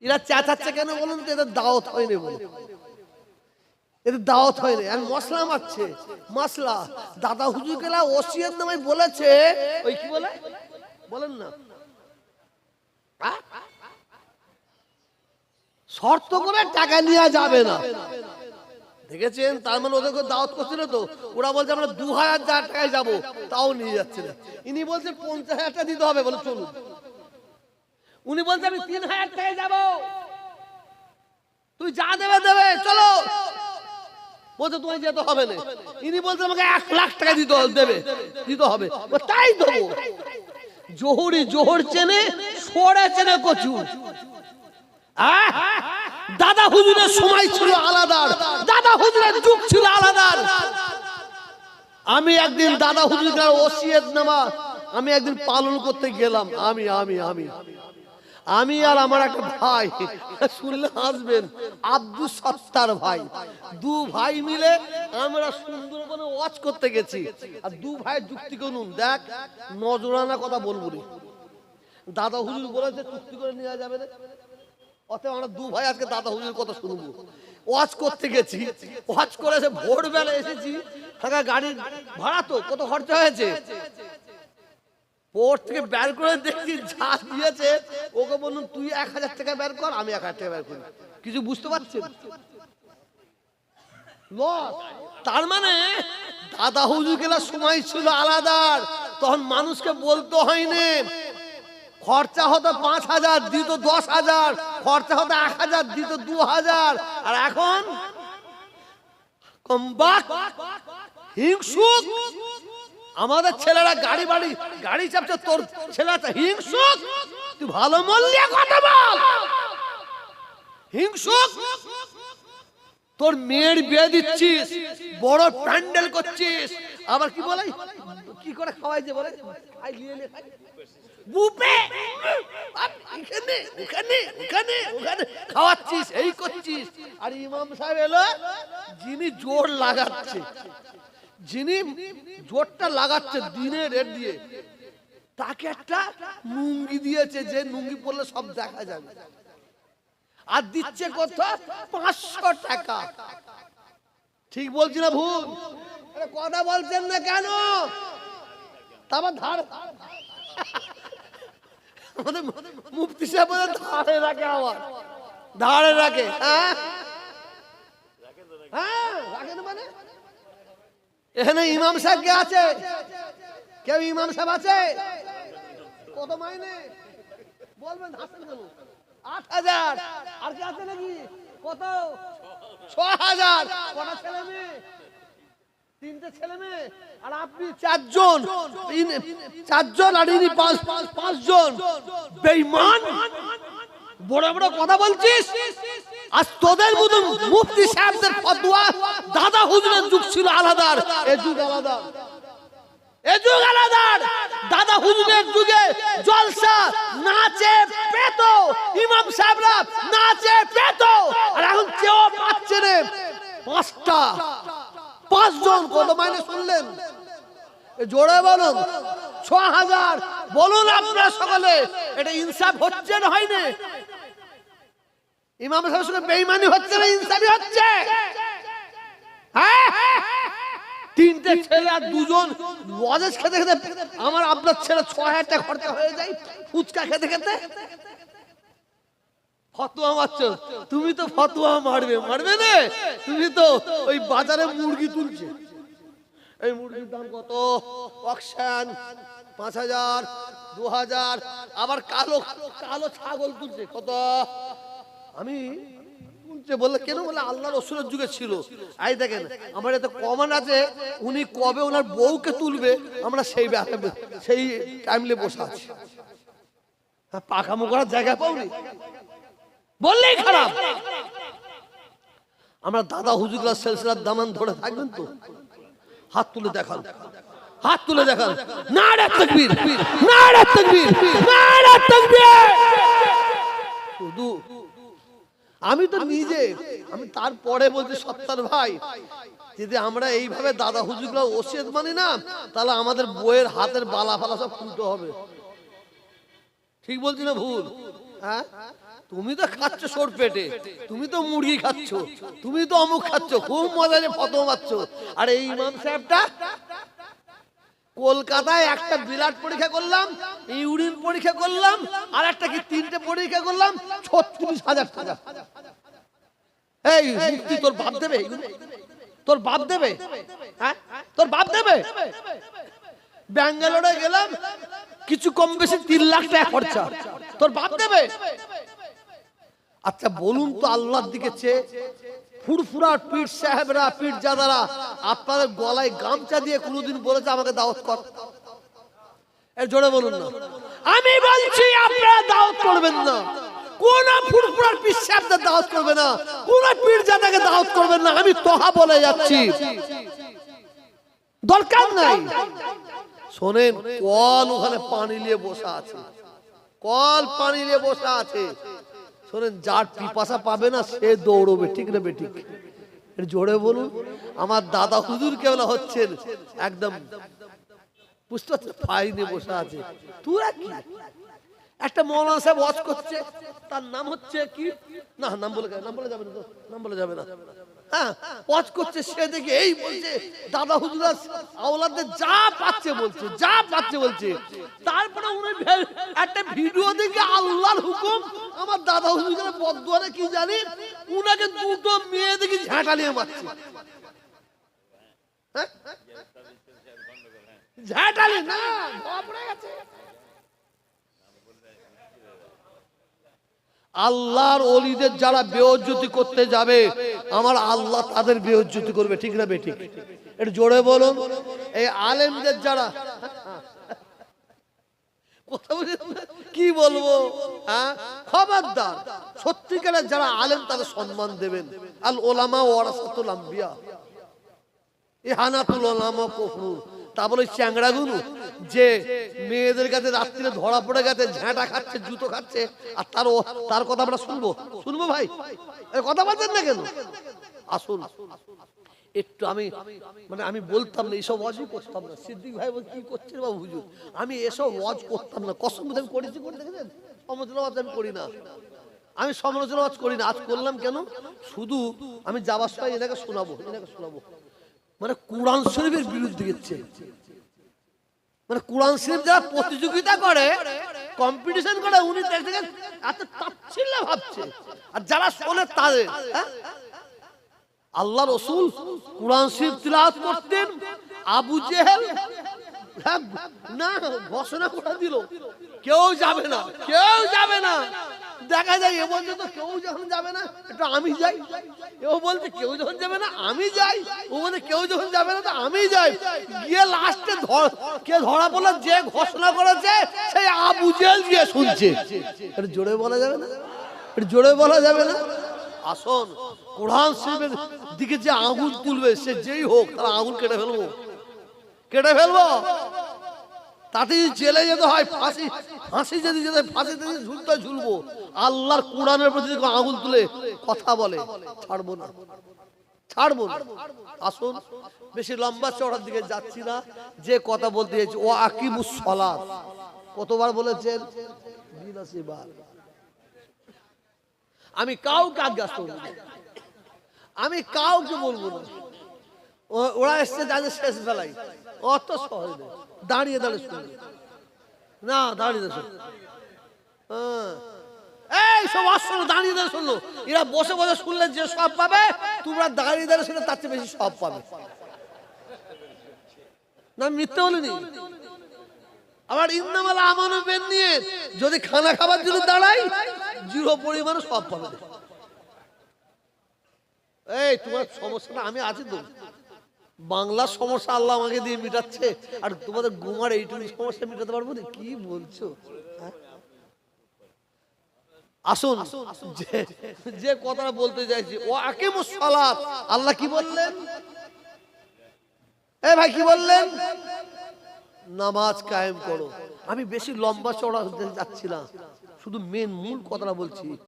এরা চেঁচাচ্ছে কেন বলুন তো? এদের দাওয়াত হয়নি বলে, এদের দাওয়াত হয়নি। আর মশলা মারছে, মশলা দাদা হুজুর গেলা ওসিয়ত নামায় বলেছে, ওই কি বলে বলেন না, শর্ত করে টাকা নেওয়া যাবে না। দেখেছেন? তার মানে ওদেরকে দাওয়াত করছিল তো, ওরা বলছে আমরা 2000 টাকায় যাবো, তাও নিয়ে যাচ্ছে না। ইনি বলছে 50,000 টাকা দিতে হবে, বলে চলুন। উনি বলছে আমি 3000 টাকায় যাবো, তুই যা দেবে দেবে চলো, বলছে তোমায় যেতে হবে না। ইনি বলছে আমাকে 1 লাখ টাকা দিতে হবে, তাই দেবো। জোহরি জোহর চেনে, সরে চেনে কচু। দাদা হুজুরের সময় ছিল আলাদা, দাদা হুজুরের যুগ ছিল আলাদা। আমি একদিন দাদা হুজুরের ওসিয়ত নামা আমি একদিন পালন করতে গেলাম। আমি আর আমার একটা ভাই, শুনলে হাসবেন, আব্দুল সত্তার ভাই, 2 ভাই মিলে আমরা সুন্দরবনে ওয়াচ করতে গেছি। আর 2 ভাই যুক্তি করুন, দেখ নজরানা কথা বলবো রে, দাদা হুজুর বলেছে চুক্তি করে নেওয়া যাবে না, অতএব আমরা 2 ভাই আজকে দাদা হুজুর কথা শুনবো। ওয়াচ করতে গেছি, ওয়াচ করেছে, ভোরবেলা এসেছি, টাকা গাড়ি ভাড়া তো কত খরচা হয়েছে, পোর্ট থেকে বের করে দেখছি যা দিয়েছে, ওকে বলুন তুই 1000 টাকা বের কর, আমি 1000 টাকা বের করি। কিছু বুঝতে পারছেন? তার মানে দাদা হুজুর গেলার সময় ছিল আলাদা, তখন মানুষকে বলতে হয়নি। খরচা হতো 5000, দিত 10,000, খরচা হতো 1000, দিত 2000। আর এখন কমবাক হিংসুক, আমাদের ছেলেরা গাড়ি চাপছে, তোর ছেলেটা হিংসুক, তুই ভালো মূল্যে কথা বল, হিংসুক। তোর মেয়ের বিয়ে দিচ্ছিস, বড় প্যান্ডেল করছিস, আবার কি বলে, কি করে খাওয়াই যে বলে বুপে, ওখানে খাওয়াচ্ছিস, এই করছিস। আর ইমাম সাহেব এলো, যিনি জোরটা লাগাচ্ছে দিনে রেট দিয়ে, তাকে একটা লুঙ্গি দিয়েছে, যে লুঙ্গি পরলে সব দেখা যাবে, আর দিচ্ছে কত? 500 টাকা। ঠিক বলছি না ভুল? কথা বলছেন না কেন? তারপর আমাদের মুফতি সাহেব ধারে রাখে, আবার ধারে রাখে। মানে এখানে ইমাম সাহেব কে আছে? কেউ ইমাম সাহেব আছে? কত মাইনে বলবেন? 8,000। আর কি আছে নাকি? কত? 6,000। কটা ছেলে মেয়ে? 3টে ছেলে মেয়ে। আর আপনি 4 জন, আর ইনি 5 জন। বেঈমান, বড় বড় কথা বলছিস। আজ তোদের মতন মুফতি সাহেবদের ফতোয়া, দাদা হুজুরের যুগ ছিল আলাদা, এ যুগ আলাদা। দাদা হুজুরের যুগে জলসা নাচে পেত, ইমাম সাহেবরা নাচে পেত। আর এখন কেউ পাচ্ছে না। 5 জন। কত মাইনে শুনলেন? জোরে বলুন। 6,000। বলুন আপনারা সকলে, এটা ইনসাফ হচ্ছে না হয়নি? ইমাম সাহেবের সঙ্গে বেঈমানি হচ্ছে না ইনসাফি হচ্ছে? হ্যাঁ, 3টে ছেলে আর 2 জন লজেস খেতে খেতে, আমার আপনার ছেলে 6,000 টাকা খরচা হয়ে যায় ফুচকা খেতে খেতে। ফতোয়া মারছো তুমি, তো ফতোয়া মারবে না, তুমি তো ওই বাজারে মুরগি তুলছে। এই মুরগির দাম কত? অকশন 5,000, 2,000। আবার কালো ছাগল তুলছে, কত? আমি বললে কেন? বলে আল্লাহ রসুলের যুগে ছিল। আই দেখেন আমার এত কমান আছে, উনি কবে ওনার বউকে তুলবে আমরা সেই টাইমলে বসে আছি। পাখামো করার জায়গা পাওনি, বললেই খারাপ। আমরা দাদা হুজুররা সিলসিলার দামান ধরে থাকবেন তো? হাত তুলে দেখান, হাত তুলে দেখান। নারে তাকবীর, নারে তাকবীর, নারে তাকবীর। শুধু আমি তো নিজে, আমি তারপরে বলছি সত্তার ভাই, যদি আমরা এইভাবে দাদা হুজুররা ওসিয়ত মানি না, তাহলে আমাদের বইয়ের হাতের বালা ফালা সব খুলতে হবে। ঠিক বলছি না ভুল? হ্যাঁ, তুমি তো খাচ্ছ সর পেটে, তুমি তো মুরগি খাচ্ছ, তুমি তো অমুক খাচ্ছ, খুব মজা যে ফতোয়া পাচ্ছ। আর এই ইমাম সাহেবটা কলকাতায় একটা বিলাট পরীক্ষা করলাম, ইউরিন পরীক্ষা করলাম, আর একটা কি 3টে পরীক্ষা করলাম, 36,000 টাকা। এই মুক্তি তোর বাপ দেবে? তোর বাপ দেবে? হ্যাঁ, তোর বাপ দেবে? ব্যাঙ্গালোরে গেলাম, কিছু কম বেশি 3 লাখ টাকা খরচা, তোর বাপ দেবে? আচ্ছা বলুন তো, আল্লাহর দিকে চেয়ে ফুরফুরা পীর সাহেবরা, পীর জাদারা আপনাদের গলায় গামছা দিয়ে কোনোদিন বলেছে আমাকে দাওয়াত কর? এর জোরে বলুন না। আমি বলছি আপনারা দাওয়াত করবেন না, কোন ফুরফুরার পীর সাহেবদের দাওয়াত করবে না, কোন পীর জাদাকে দাওয়াত করবেন না। আমি তোহা বলে যাচ্ছি, দরকার নাই। শোনেন, কল ওখানে পানি নিয়ে বসা আছে, কল পানি নিয়ে বসা আছে। শোনেন, যার পিপাসা পাবে না সে দৌড়বে, ঠিক না বেঠিক? জোরে বলুন। আমার দাদা হুজুর কেবল হচ্ছেন একদম বুঝতে পারছেন, ফাইনে বসে আছে। তুই কি একটা মৌলানা সাহেব ওয়াজ করছে, তার নাম হচ্ছে কি, না নাম বলে যাবে না, নাম বলে যাবে না। হ্যাঁ, ওয়াজ করছে, সে দেখে এই বলছে দাদা হুজুর আওলাদদের যা পাচ্ছে বলছে, যা পাচ্ছে বলছে। তারপরে উনি একটা ভিডিও দেখে আল্লাহর হুকুম, আমার দাদা হুজুরের বদদুয়ারে কি জানি, উনাকে 2টো মেয়ে দেখে ঝাঁটালিয়ে মারছে। ঝাঁটালি না, পড়ে গেছে। আল্লাহর ওলিদের যারা বেইজ্জতি করতে যাবে, আমার আল্লাহ তাদের বেইজ্জতি করবে, ঠিক না বেঠিক? এটা জোরে বলুন। এই আলেমদের যারা, কি বলবো, হ্যাঁ, খবরদার, সত্যিকারের যারা আলেম তাদের সম্মান দেবেন। আল ওলামা ওয়ারাসাতুল আম্বিয়া, ইহানাতুল ওলামা কুফরুন। তা বলে চ্যাংড়াগুলো যে মেয়েদের কাছে রাত্রিরে ধরা পড়ে গেছে, ঝাঁটা খাচ্ছে, জুতো খাচ্ছে, আর তার কথা আমরা শুনবো? শুনবো ভাই? কথা বলছেন না কেন? আসুন একটু, আমি বলতাম না, এইসব ওয়াজই করতাম না। সিদ্দিক ভাই বল, কি করছেন বাবু হুজুর? আমি এসব ওয়াজ করতাম না, কসম আমি করেছি, করে দেখেছেন? সমালোচনা ওয়াজ আমি করি না, আমি সমালোচনা ওয়াজ করি না। আজ করলাম কেন? শুধু আমি যাবার সময় এনাকে শোনাবো, মানে কোরআন শরীফের বিরুদ্ধে গেছে। মানে কোরআন শরীফ যারা প্রতিযোগিতা করে, কম্পিটিশন করে, উনি দেখেন এত তাচ্ছিল্য ভাবছে, আর যারা শোনে তাদের। আল্লাহ রাসূল কোরআন শরীফ তিলাওয়াত করতেন, আবু জেহেল না ঘোষণা করে দিল, কেউ যাবে না, কেউ যাবে না। দেখা যায় এ বলছে তো কেউ যখন যাবে না, এটা আমি যাই। এও বলছে কেউ যখন যাবে না আমি যাই, ও বলছে কেউ যখন যাবে না তো আমি যাই। গিয়ে লাস্টে কে ধরা পড়লো, যে ঘোষণা করেছে সেই আবু জেহেল গিয়ে শুনছে। এটা জোরে বলা যাবে না, এটা জোরে বলা যাবে না। আসুন, কোরআন শরীফের দিকে যে আঙুল তুলবে, সে যেই হোক, তার আঙুল কেটে ফেলবো, কেটে ফেলবো। তাতে জেলে যেতে হয়, ফাঁসি যদি যেতে ফাঁসিতে ঝুলতে ঝুলবো। আল্লাহর কোরআনের প্রতি আঙুল তুলে কথা বলে, ছাড়বো না, ছাড়বো না। আসুন, বেশি লম্বা চড়ার দিকে যাচ্ছি না। যে কথা বলতে চাইছি, ও আকিমুস সালাত কতবার বলেছেন? 82 বার। আমি কাউকে আজ্ঞাস করব না, আমি কাউকে বলবো না। ওরা এসছে যাদের শেষ বেলায়, অত সহজ নেই। দাঁড়িয়ে দাঁড়িয়ে শুনবে না, দাঁড়িয়ে দাঁড়িয়ে, এই সব আসলো দাঁড়িয়ে দাঁড়িয়ে শুনলো। এরা বসে বসে শুনলে যে সব পাবে, তোমরা দাঁড়িয়ে দাঁড়িয়ে শুনলে তার চেয়ে বেশি সব পাবে না। মিথ্যে বলিনি। আবার ইন্নামাল আমানু বিন্নিয়াত, যদি খানা খাবার জন্য দাঁড়াই, 0 পরিমাণে সব পাবে। এই তোমার সমস্যাটা আমি আছি তো, বাংলার সমস্যা আল্লাহ আমাকে দিয়ে মিটাচ্ছে, আর তোমাদের গুমার এইটুকু সমস্যা মিটাতে পারবো না? কি বলছো? আসুন, যে কথাটা বলতে চাইছি, ও আকিমুস সালাত, আল্লাহ কি বললেন? এ ভাই কি বললেন? নামাজ কায়েম করো। আমি বেশি লম্বা চড়া হতে যাচ্ছি না, শুধু মূল কথাটা বলছি।